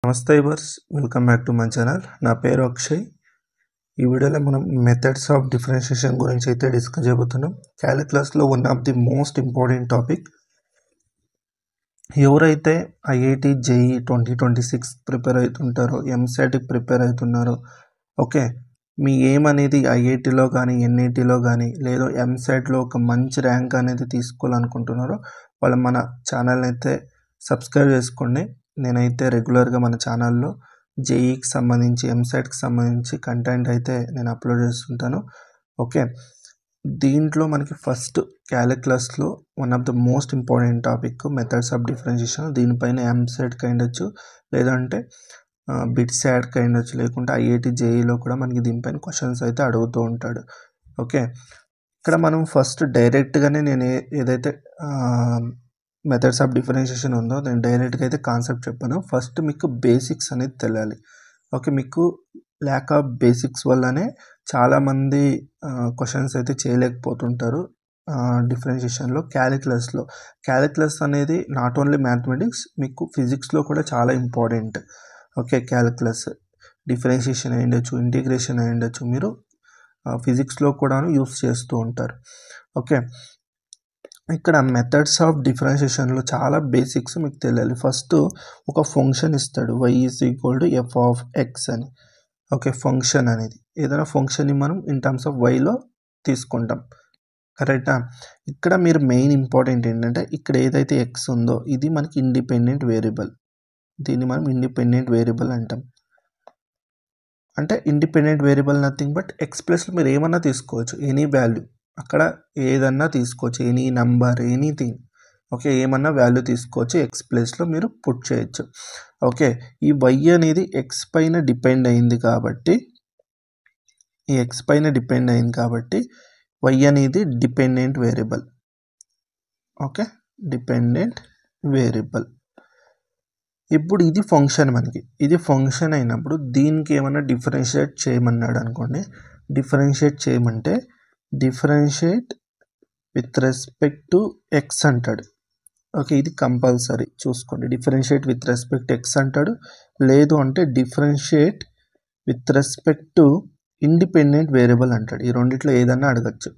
నమస్తే వర్స్, welcome back to my channel. నా పేరు అక్షయ్. ఈ వీడియోలో మనం మెథడ్స్ ఆఫ్ డిఫరెన్షియేషన్ గురించి అయితే డిస్కస్ చేయబోతున్నాం. క్యాలిక్యులస్లో one of the most important topic. ఎవరైతే ఐఐటి జేఈ 2026 ప్రిపేర్ అవుతుంటారో, ఎంసెట్కి ప్రిపేర్ అవుతున్నారో, ఓకే, మీ ఎయిమ్ అనేది ఐఐటిలో కానీ ఎన్ఐటిలో కానీ లేదా ఎంసెట్లో ఒక మంచి ర్యాంక్ అనేది తీసుకోవాలనుకుంటున్నారో వాళ్ళు మన ఛానల్ని అయితే సబ్స్క్రైబ్ చేసుకోండి. నేనైతే రెగ్యులర్గా మన ఛానల్లో జేఈకి సంబంధించి ఎంసెట్కి సంబంధించి కంటెంట్ అయితే నేను అప్లోడ్ చేస్తుంటాను. ఓకే, దీంట్లో మనకి ఫస్ట్ క్యాలిక్యులస్లో one of the most important topic methods of differentiation. దీనిపైన ఎంసెట్కి అయ్యొచ్చు, లేదంటే బిట్సాట్కి అయ్యొచ్చు, లేకుంటే ఐఐటి జేఈలో కూడా మనకి దీనిపైన క్వశ్చన్స్ అయితే అడుగుతూ ఉంటాడు. ఓకే, ఇక్కడ మనం ఫస్ట్ డైరెక్ట్గానే నేను ఏదైతే మెథడ్స్ ఆఫ్ డిఫరెన్షియేషన్ ఉందో నేను డైరెక్ట్గా అయితే కాన్సెప్ట్ చెప్పాను. ఫస్ట్ మీకు బేసిక్స్ అనేది తెలియాలి. ఓకే, మీకు ల్యాక్ ఆఫ్ బేసిక్స్ వల్లనే చాలామంది క్వశ్చన్స్ అయితే చేయలేకపోతుంటారు డిఫరెన్షియేషన్లో. క్యాలిక్యులస్ అనేది నాట్ ఓన్లీ మ్యాథమెటిక్స్, మీకు ఫిజిక్స్లో కూడా చాలా ఇంపార్టెంట్. ఓకే, క్యాలిక్యులస్ డిఫరెన్షియేషన్ అయ్యుండొచ్చు, ఇంటిగ్రేషన్ అయ్యుండొచ్చు, మీరు ఫిజిక్స్లో కూడా యూస్ చేస్తూ ఉంటారు. ఓకే, ఇక్కడ మెథడ్స్ ఆఫ్ డిఫరెన్షియేషన్లో చాలా బేసిక్స్ మీకు తెలియాలి. ఫస్ట్ ఒక ఫంక్షన్ ఇస్తాడు, y = f(x) అని. ఓకే, ఫంక్షన్ అనేది ఏదైనా ఫంక్షన్ని మనం ఇన్ టర్మ్స్ ఆఫ్ వైలో తీసుకుంటాం, కరెక్టా? ఇక్కడ మీరు మెయిన్ ఇంపార్టెంట్ ఏంటంటే ఇక్కడ ఏదైతే x ఉందో ఇది మనకి ఇండిపెండెంట్ వేరియబుల్. దీన్ని మనం ఇండిపెండెంట్ వేరియబుల్ అంటాం. అంటే independent variable nothing but x ప్లస్లో మీరు ఏమన్నా తీసుకోవచ్చు, ఎనీ వాల్యూ, అక్కడ ఏదన్నా తీసుకోవచ్చు, ఎనీ నంబర్, ఎనీథింగ్. ఓకే, ఏమన్నా వాల్యూ తీసుకోవచ్చు, x ప్లేస్లో మీరు పుట్ చేయొచ్చు. ఓకే, ఈ y అనేది x పైన డిపెండ్ అయింది కాబట్టి y అనేది dependent variable. Okay, dependent variable. ఇప్పుడు ఇది ఫంక్షన్, ఇది ఫంక్షన్ అయినప్పుడు దీనికి ఏమన్నా డిఫరెన్షియేట్ చేయమన్నాడు అనుకోండి. డిఫరెన్షియేట్ చేయమంటే differentiate with respect to x అంటాడు. ఓకే, ఇది కంపల్సరీ చూసుకోండి. డిఫరెన్షియేట్ విత్ రెస్పెక్ట్ ఎక్స్ అంటాడు, లేదు అంటే differentiate with respect to independent variable అంటాడు. ఈ రెండిట్లో ఏదన్నా అడగచ్చు.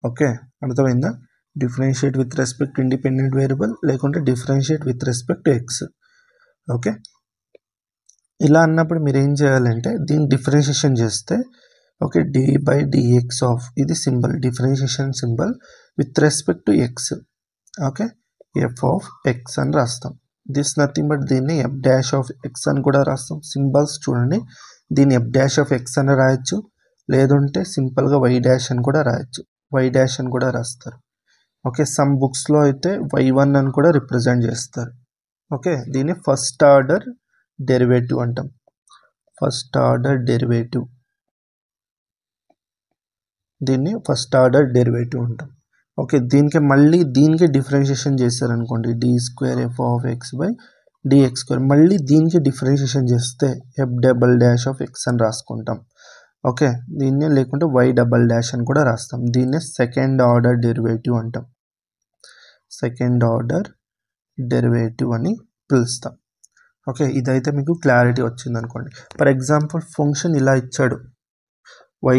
ఓకే, అర్థమైందా? Differentiate with respect independent variable, లేకుంటే differentiate with respect to x. Okay, ఇలా అన్నప్పుడు మీరు ఏం చేయాలంటే దీన్ని డిఫరెన్షియేషన్ చేస్తే, ఓకే, d/dx ఆఫ్, ఇది symbol, differentiation symbol with respect to x. Okay, f(x) అని రాస్తాం. దిస్ నథింగ్ బట్ దీన్ని f'(x) అని కూడా రాస్తాం. సింబల్స్ చూడండి, దీన్ని f'(x) అని రాయొచ్చు, లేదంటే సింపుల్గా y' అని కూడా రాయొచ్చు, y' అని కూడా రాస్తారు. ఓకే, సమ్ బుక్స్లో అయితే y1 అని కూడా రిప్రజెంట్ చేస్తారు. ఓకే, దీన్ని ఫస్ట్ ఆర్డర్ డెరివేటివ్ అంటాం. ఫస్ట్ ఆర్డర్ డెరివేటివ్, దీన్ని ఫస్ట్ ఆర్డర్ డెరివేటివ్ అంటాం. ఓకే, దీనికి డిఫరెన్షియేషన్ చేశారనుకోండి, d²f(x)/dx². మళ్ళీ దీనికి డిఫరెన్షియేషన్ చేస్తే f'(x) అని రాసుకుంటాం. ఓకే, దీన్నే లేకుంటే y" అని కూడా రాస్తాం. దీన్నే సెకండ్ ఆర్డర్ డెరివేటివ్ అంటాం. సెకండ్ ఆర్డర్ డెరివేటివ్ అని పిలుస్తాం. ఓకే, ఇదైతే మీకు క్లారిటీ వచ్చింది అనుకోండి. ఫర్ ఎగ్జాంపుల్ ఫంక్షన్ ఇలా ఇచ్చాడు, y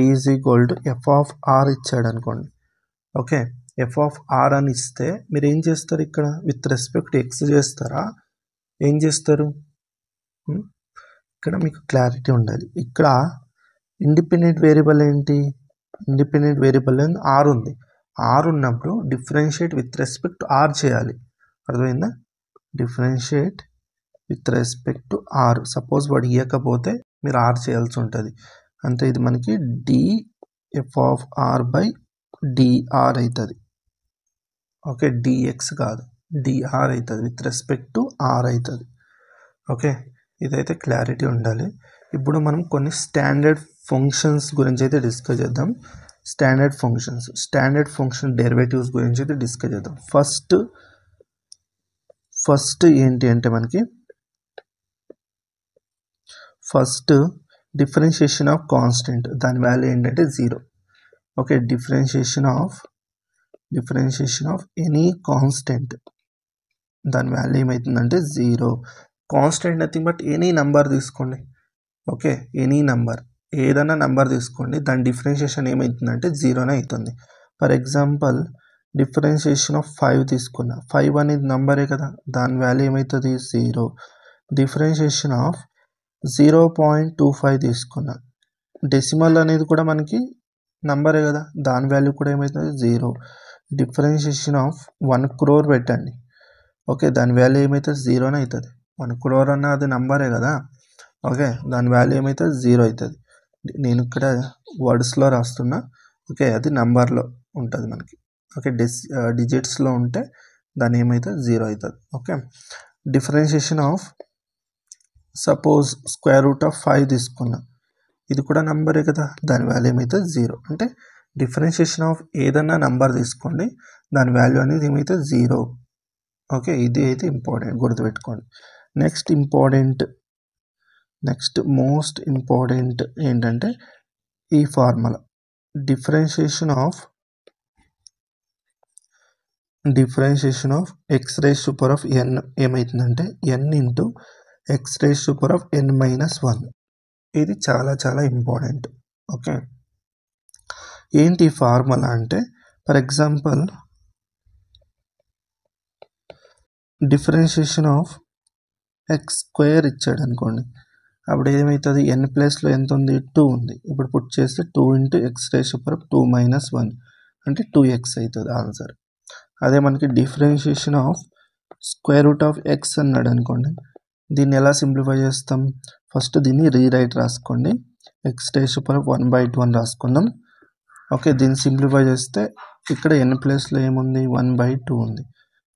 f(r) ఇచ్చాడు అనుకోండి. ఓకే, f(r) అని ఇస్తే మీరు ఏం చేస్తారు, ఇక్కడ విత్ రెస్పెక్ట్ ఎక్స్ చేస్తారా, ఏం చేస్తారు? ఇక్కడ మీకు క్లారిటీ ఉండాలి. ఇక్కడ ఇండిపెండెంట్ వేరియబుల్ ఏంటి? ఇండిపెండెంట్ వేరియబుల్ r ఉంది. r ఉన్నప్పుడు డిఫరెన్షియేట్ విత్ రెస్పెక్ట్ r చేయాలి. అర్థమైందా? Differentiate with respect to r. Suppose వాడు ఇవ్వకపోతే మీరు r చేయాల్సి ఉంటుంది. అంటే ఇది మనకి df(r/dr) అవుతుంది. ఓకే, dx కాదు, dr అవుతుంది, విత్ రెస్పెక్ట్ టు r అవుతుంది. ఓకే, ఇదైతే క్లారిటీ ఉండాలి. ఇప్పుడు మనం కొన్ని స్టాండర్డ్ ఫంక్షన్స్ గురించి అయితే డిస్కస్ చేద్దాం. స్టాండర్డ్ ఫంక్షన్ డెరివేటివ్స్ గురించి అయితే డిస్కస్ చేద్దాం. ఫస్ట్ ఏంటి అంటే మనకి ఫస్ట్ డిఫరెన్షియేషన్ ఆఫ్ కాన్స్టెంట్, దాని వాల్యూ ఏంటంటే 0. Okay, differentiation of any constant, దాని వాల్యూ ఏమవుతుందంటే 0. Constant nothing but any number తీసుకోండి. ఓకే, ఎనీ నెంబర్, ఏదైనా నెంబర్ తీసుకోండి, దాని డిఫరెన్షియేషన్ ఏమవుతుందంటే జీరోనే అవుతుంది. ఫర్ ఎగ్జాంపుల్ డిఫరెన్షియేషన్ ఆఫ్ 5 తీసుకున్నా, 5 అనేది నెంబరే కదా, దాని వాల్యూ ఏమవుతుంది 0. డిఫరెన్షియేషన్ ఆఫ్ 0.25 తీసుకున్నా, డెసిమల్ అనేది కూడా మనకి నెంబరే కదా, దాని వాల్యూ కూడా ఏమవుతుంది 0. డిఫరెన్షియేషన్ ఆఫ్ 1 crore పెట్టండి, ఓకే, దాని వాల్యూ ఏమవుతుంది 0నే అవుతుంది. 1 crore అన్న అది నెంబరే కదా, ఓకే, దాని వాల్యూ ఏమవుతుంది 0 అవుతుంది. నేను ఇక్కడ వర్డ్స్లో రాస్తున్నా, ఓకే, అది నెంబర్లో ఉంటుంది మనకి, ఓకే, డిజిట్స్లో ఉంటే దాని ఏమవుతుంది 0 అవుతుంది. ఓకే, డిఫరెన్షియేషన్ ఆఫ్ సపోజ్ √5 తీసుకున్నా, ఇది కూడా నెంబరే కదా, దాని వాల్యూ ఏమవుతుంది 0. అంటే డిఫరెన్షియేషన్ ఆఫ్ ఏదన్నా నెంబర్ తీసుకోండి, దాని వాల్యూ అనేది ఏమవుతుంది 0. ఓకే, ఇది అయితే ఇంపార్టెంట్, గుర్తుపెట్టుకోండి. నెక్స్ట్ మోస్ట్ ఇంపార్టెంట్ ఏంటంటే ఈ ఫార్ములా డిఫరెన్షియేషన్ ఆఫ్ x⁻n ఏమవుతుందంటే n ఇంటూ x⁻n-1. ఇది చాలా చాలా ఇంపార్టెంట్. ఓకే, ఏంటి ఫార్ములా అంటే, for example differentiation of x² ఇచ్చాడు అనుకోండి, అప్పుడు ఏమవుతుంది, n ప్లేస్లో ఎంత ఉంది 2 ఉంది, ఇప్పుడు పుట్ చేస్తే 2 ఇంటూ x⁻² - 1 అంటే 2x అవుతుంది ఆన్సర్. అదే మనకి డిఫరెన్షియేషన్ ఆఫ్ x అన్నాడు అనుకోండి, దీన్ని ఎలా సింప్లిఫై చేస్తాం, ఫస్ట్ దీన్ని రీరైట్ రాసుకోండి, x⁻1/2 అని రాసుకుందాం. ఓకే, దీన్ని సింప్లిఫై చేస్తే ఇక్కడ n ప్లేస్లో ఏముంది 1/2 ఉంది.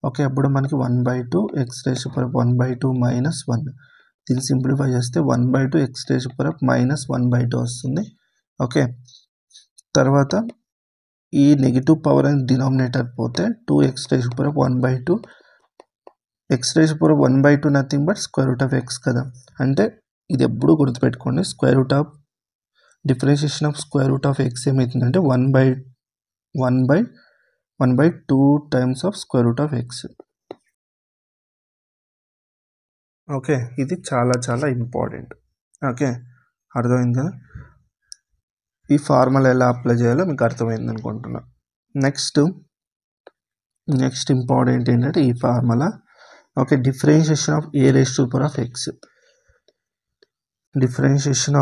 ఓకే, అప్పుడు మనకి 1/2 x⁻1/2 - 1, దీన్ని సింప్లిఫై చేస్తే 1/2 x⁻−1/2 వస్తుంది. ఓకే, తర్వాత ఈ నెగిటివ్ పవర్ అని డినామినేటర్ పోతే 2x⁻1/2, x⁻1/2 nothing but √x కదా, అంటే ఇది ఎప్పుడు గుర్తుపెట్టుకోండి, డిఫరెన్షియేషన్ ఆఫ్ √x ఏమవుతుందంటే 1/2 టైమ్స్ ఆఫ్ √x. ఓకే, ఇది చాలా చాలా ఇంపార్టెంట్. ఓకే, అర్థమైంది కదా, ఈ ఫార్ములా ఎలా అప్లై చేయాలో మీకు అర్థమైంది అనుకుంటున్నా. నెక్స్ట్ ఇంపార్టెంట్ ఏంటంటే ఈ formula. Okay, differentiation of a⁻x, differentiation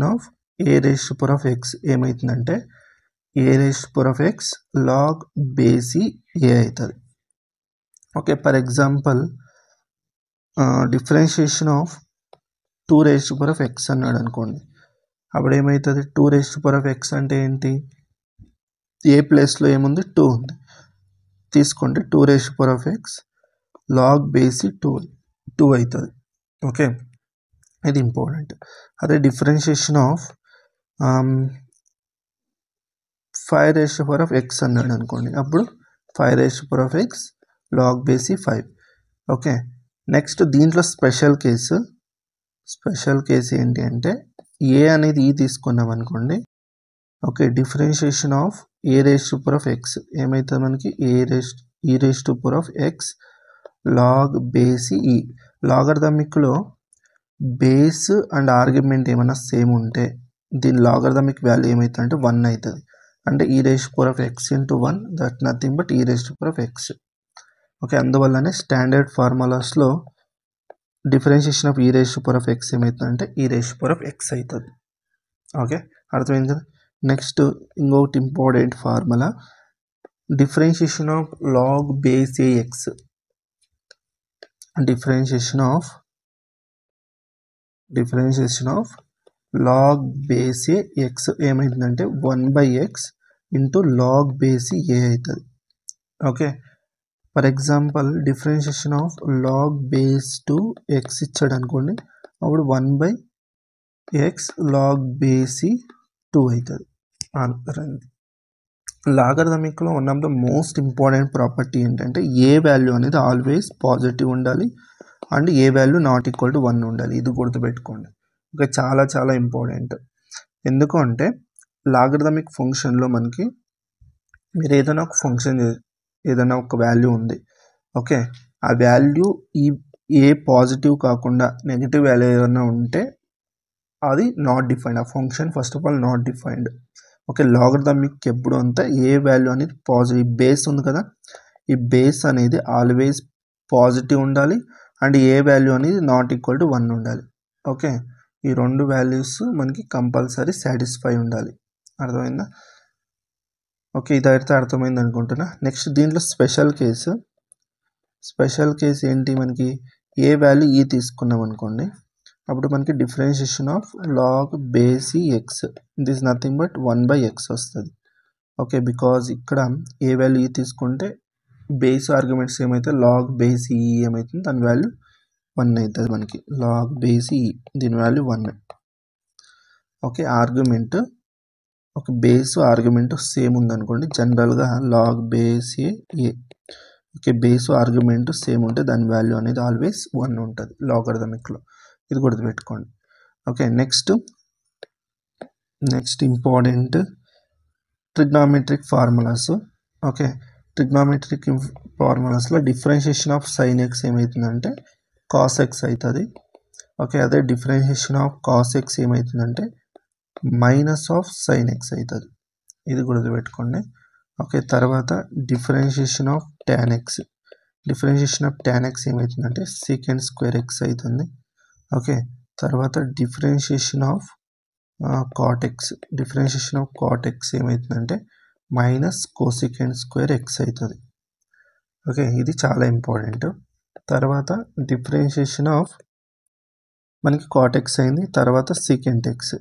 of a⁻x ఏమవుతుందంటే a⁻x log base a అవుతుంది. Okay, for example differentiation of 2⁻x అన్నాడు అనుకోండి, అప్పుడు ఏమవుతుంది 2⁻x అంటే ఏంటి, ఏ ప్లేస్లో ఏముంది 2 ఉంది, తీసుకోండి 2⁻x log base 2 అవుతుంది. ఓకే, ఇది ఇంపార్టెంట్. అదే డిఫరెన్షియేషన్ ఆఫ్ 5⁻x అన్నాడు అనుకోండి, అప్పుడు 5⁻x log base 5. Okay, next దీంట్లో స్పెషల్ కేసు ఏంటి అంటే ఏ అనేది ఈ తీసుకున్నాం అనుకోండి. ఓకే, డిఫరెన్షియేషన్ ఆఫ్ a⁻x ఏమవుతుంది మనకి e⁻x log base e. లాగరిథమిక్లో బేస్ అండ్ ఆర్గ్యుమెంట్ ఏమైనా సేమ్ ఉంటే దీని లాగరిథమిక్ వాల్యూ ఏమవుతుందంటే 1 అవుతుంది, అంటే e⁻x into 1 that nothing but e⁻x. Okay, అందువల్లనే స్టాండర్డ్ ఫార్ములాస్లో డిఫరెన్షియేషన్ ఆఫ్ e⁻x ఏమవుతుందంటే e⁻x అవుతుంది. ఓకే, అర్థమైంది కదా. నెక్స్ట్ ఇంకొకటి important formula differentiation of log base ax, differentiation of log base x ఏమైందంటే 1/x into log base a అవుతుంది. Okay, for example differentiation of log base 2x ఇచ్చాడు అనుకోండి, అప్పుడు 1/x log base 2 అవుతుంది. లాగరిథమిక్లో one of the most important property ఏంటంటే a value అనేది always positive ఉండాలి and a value not equal to 1 ఉండాలి. ఇది గుర్తుపెట్టుకోండి. ఓకే, చాలా చాలా ఇంపార్టెంట్. ఎందుకు అంటే లాగరిథమిక్ ఫంక్షన్లో మనకి మీరు ఏదైనా ఒక వాల్యూ ఉంది, ఓకే, ఆ వాల్యూ ఏ పాజిటివ్ కాకుండా నెగిటివ్ వాల్యూ ఏదైనా ఉంటే అది నాట్ డిఫైన్డ్. ఆ function first of all not defined. Okay, logarithmic ఎప్పుడు అంతా ఏ వాల్యూ అనేది పాజిటివ్, బేస్ ఉంది కదా, ఈ బేస్ అనేది ఆల్వేస్ పాజిటివ్ ఉండాలి అండ్ ఏ వాల్యూ అనేది నాట్ ఈక్వల్ టు 1 ఉండాలి. ఓకే, ఈ రెండు వాల్యూస్ మనకి కంపల్సరీ సాటిస్ఫై ఉండాలి. అర్థమైందా? ఓకే, ఇదైతే అర్థమైంది అనుకుంటున్నా. నెక్స్ట్ దీంట్లో స్పెషల్ కేసు ఏంటి, మనకి ఏ వాల్యూ ఈ తీసుకున్నాం అనుకోండి, అప్పుడు మనకి డిఫరెన్షియేషన్ ఆఫ్ లాగ్ బేస్ ఈ X, this nothing but 1/x వస్తుంది. ఓకే, బికాజ్ ఇక్కడ ఏ వాల్యూ ఈ తీసుకుంటే బేస్ ఆర్గ్యుమెంట్స్ ఏమైతే లాగ్ బేస్ ఈ ఏమవుతుంది, దాని వాల్యూ 1 అవుతుంది మనకి. లాగ్ బేస్ ఈ, దీని వాల్యూ 1. ఓకే, ఆర్గ్యుమెంట్ ఒక బేస్ ఆర్గ్యుమెంట్ సేమ్ ఉందనుకోండి, జనరల్గా లాగ్ బేస్ ఏ. ఓకే, బేస్ ఆర్గ్యుమెంట్ సేమ్ ఉంటే దాని వాల్యూ అనేది ఆల్వేస్ 1 ఉంటుంది లాగరిథమిక్లో. ఇది గుర్తుపెట్టుకోండి. Okay, next important trigonometric formulas. Okay, trigonometric ఫార్ములాస్లో డిఫరెన్షియేషన్ ఆఫ్ సైన్ ఎక్స్ ఏమవుతుందంటే కాస్ ఎక్స్ అవుతుంది. ఓకే, అదే డిఫరెన్షియేషన్ ఆఫ్ కాస్ ఎక్స్ ఏమవుతుందంటే మైనస్ ఆఫ్ సైన్ ఎక్స్ అవుతుంది. ఇది గుర్తుపెట్టుకోండి. ఓకే, తర్వాత డిఫరెన్షియేషన్ ఆఫ్ tan ఎక్స్ ఏమవుతుందంటే సీకెండ్ స్క్వేర్ ఎక్స్ అవుతుంది. ఓకే, తర్వాత డిఫరెన్షియేషన్ ఆఫ్ కాట్ ఎక్స్ ఏమవుతుందంటే మైనస్ కోసికెండ్ స్క్వేర్ ఎక్స్ అవుతుంది. ఓకే, ఇది చాలా ఇంపార్టెంట్. తర్వాత డిఫరెన్షియేషన్ ఆఫ్ మనకి కాట్ ఎక్స్ అయింది, తర్వాత second X.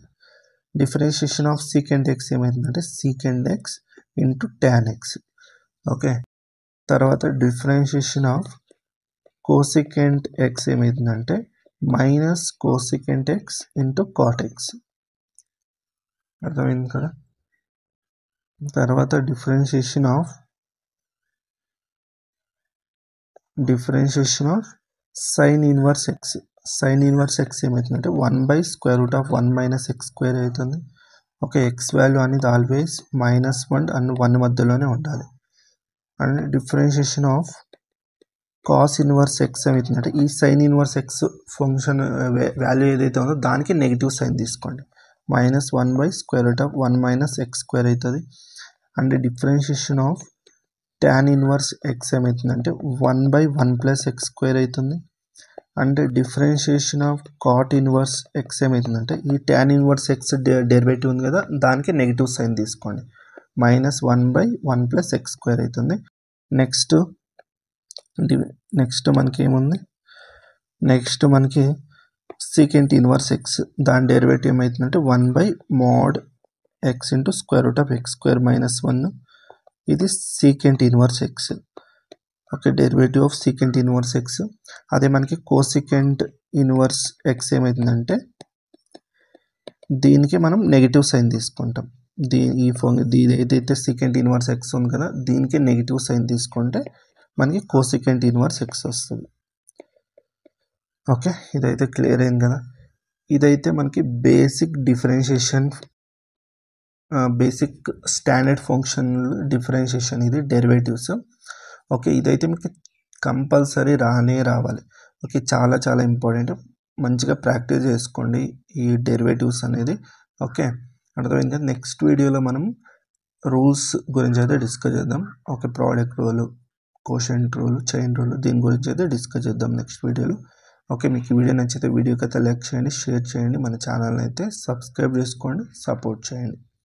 Differentiation of secant x ఏమవుతుందంటే secant x into tan x. Okay, తర్వాత డిఫరెన్షియేషన్ ఆఫ్ కోసికెంట్ ఎక్స్ ఏమవుతుందంటే minus cosecant x into cot x. అర్థమైంది కదా? తర్వాత differentiation of sine inverse x ఏమవుతుందంటే 1/√1 - x² అవుతుంది. ఓకే, ఎక్స్ వాల్యూ అనేది always -1 and 1 మధ్యలోనే ఉండాలి. And differentiation of cos inverse x ఏమవుతుందంటే ఈ sine inverse x function value ఏదైతే ఉందో దానికి నెగిటివ్ సైన్ తీసుకోండి, -1/√1 - x² అవుతుంది. And differentiation of tan inverse x ఏమవుతుందంటే 1/1 + x² అవుతుంది. And differentiation of cot inverse x ఏమవుతుందంటే ఈ tan ఇన్వర్స్ ఎక్స్ డెరివేటివ్ ఉంది కదా, దానికి నెగిటివ్ సైన్ తీసుకోండి, -1/1 + x² అవుతుంది. నెక్స్ట్ మనకి ఏముంది, మనకి సీకెంట్ ఇన్వర్స్ ఎక్స్, దాని డెరివేటివ్ ఏమవుతుందంటే 1/mod x × √x² - 1. ఇది secant inverse X. Okay, derivative of secant inverse X. అదే మనకి కోసికెంట్ ఇన్వర్స్ ఎక్స్ ఏమవుతుందంటే దీనికి మనం నెగిటివ్ సైన్ తీసుకుంటాం. దీని ఏదైతే సీకెంట్ ఇన్వర్స్ ఎక్స్ ఉంది కదా, దీనికి నెగిటివ్ సైన్ తీసుకుంటే మనకి కోసికెంట్ ఇన్వర్స్ ఎక్స్ వస్తుంది. ఓకే, ఇదైతే క్లియర్ అయింది కదా. ఇదైతే మనకి బేసిక్ స్టాండర్డ్ ఫంక్షన్ డిఫరెన్షియేషన్, ఇది డెరివేటివ్స్. ఓకే, ఇదైతే మీకు కంపల్సరీ రావాలి. ఓకే, చాలా చాలా ఇంపార్టెంట్. మంచిగా ప్రాక్టీస్ చేసుకోండి ఈ డెరివేటివ్స్ అనేది. ఓకే, అర్థమైంది కదా. నెక్స్ట్ వీడియోలో మనం రూల్స్ గురించి అయితే డిస్కస్ చేద్దాం. Okay, product rule, quotient rule, chain rule, దీని గురించి అయితే డిస్కస్ చేద్దాం నెక్స్ట్ వీడియోలో. ఓకే, మీకు ఈ వీడియో నచ్చితే వీడియోకి అయితే లైక్ చేయండి, షేర్ చేయండి, మన ఛానల్ని అయితే సబ్స్క్రైబ్ చేసుకోండి, సపోర్ట్ చేయండి.